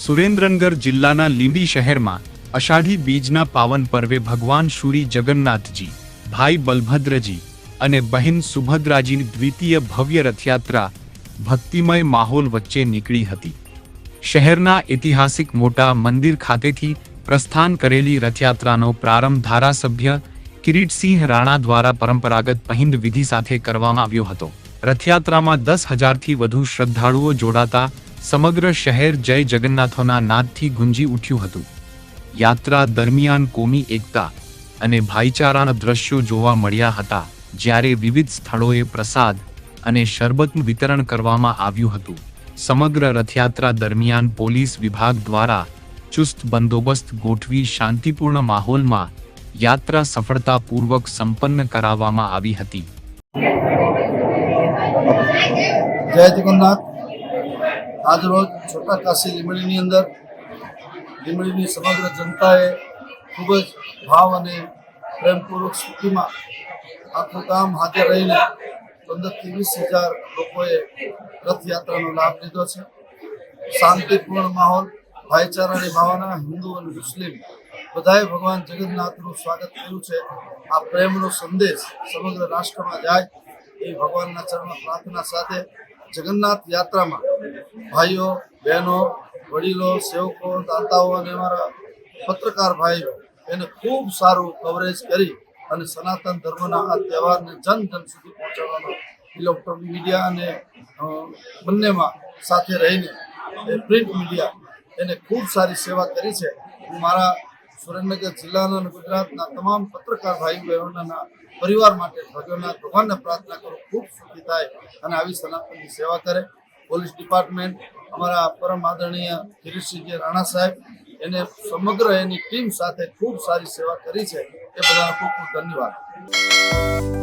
સુરેન્દ્રનગર જિલ્લાના લીંબડી શહેરમાં અષાઢી બીજના પાવન પર્વે ભગવાન શ્રી જગન્નાથજી, ભાઈ બલભદ્રજી અને બહેન સુભદ્રાજીની દ્વિતીય ભવ્ય રથયાત્રા ભક્તિમય માહોલ વચ્ચે નીકળી હતી। શહેરના ઐતિહાસિક મોટા મંદિર ખાતેથી પ્રસ્થાન કરેલી રથયાત્રાનો પ્રારંભ ધારાસભ્ય કિરીટસિંહ રાણા દ્વારા પરંપરાગત પહિંદ વિધિ સાથે કરવામાં આવ્યો હતો। રથયાત્રામાં 10,000થી વધુ શ્રદ્ધાળુઓ જોડાતા સમગ્ર શહેર જય જગન્નાથના નાદથી ગુંજી ઉઠ્યું હતું। યાત્રા દરમિયાન કોમી એકતા અને ભાઈચારાના દ્રશ્યો જોવા મળ્યા હતા, જ્યારે વિવિધ સ્થળોએ પ્રસાદ અને શરબતનું વિતરણ કરવામાં આવ્યું હતું। સમગ્ર રથયાત્રા દરમિયાન પોલીસ વિભાગ દ્વારા ચુસ્ત બંદોબસ્ત ગોઠવી શાંતિપૂર્ણ માહોલમાં યાત્રા સફળતાપૂર્વક સંપન્ન કરાવવામાં આવી હતી। જય જગન્નાથ। આજ રોજ છોટા કાશી લીંબડીની અંદર લીંબડીની સમગ્ર જનતાએ ખૂબ જ ભાવ અને પ્રેમપૂર્વક સ્થિતિમાં આખું ગામ હાજર રહીને 15,000થી 20,000 લોકોએ રથયાત્રાનો લાભ લીધો છે। શાંતિપૂર્ણ માહોલ, ભાઈચારાની ભાવના, હિન્દુ અને મુસ્લિમ બધાએ ભગવાન જગન્નાથનું સ્વાગત કર્યું છે। આ પ્રેમનો સંદેશ સમગ્ર રાષ્ટ્રમાં જાય એ ભગવાનના ચરણમાં પ્રાર્થના સાથે જગન્નાથ યાત્રામાં ભાઈઓ, બહેનો, વડીલો, સેવકો, દાતાઓ અને અમારા પત્રકાર ભાઈઓ એને ખૂબ સારું કવરેજ કરી અને સનાતન ધર્મના આ તહેવારને જન જન સુધી પહોંચાડવાનો ઇલેક્ટ્રોનિક મીડિયા અને બંનેમાં સાથે રહીને પ્રિન્ટ મીડિયા એને ખૂબ સારી સેવા કરી છે। હું મારા સુરેન્દ્રનગર જિલ્લાના અને ગુજરાતના તમામ પત્રકાર ભાઈ બહેનોના પરિવાર માટે ભગવાનને પ્રાર્થના કરું ખૂબ સુખી થાય અને આવી સનાતનની સેવા કરે। પોલીસ ડિપાર્ટમેન્ટ, અમારા પરમ આદરણીય કિરીટસિંહ રાણા સાહેબ એને સમગ્ર એની ટીમ સાથે ખૂબ સારી સેવા કરી છે, એ બધાનો ખૂબ ખૂબ ધન્યવાદ।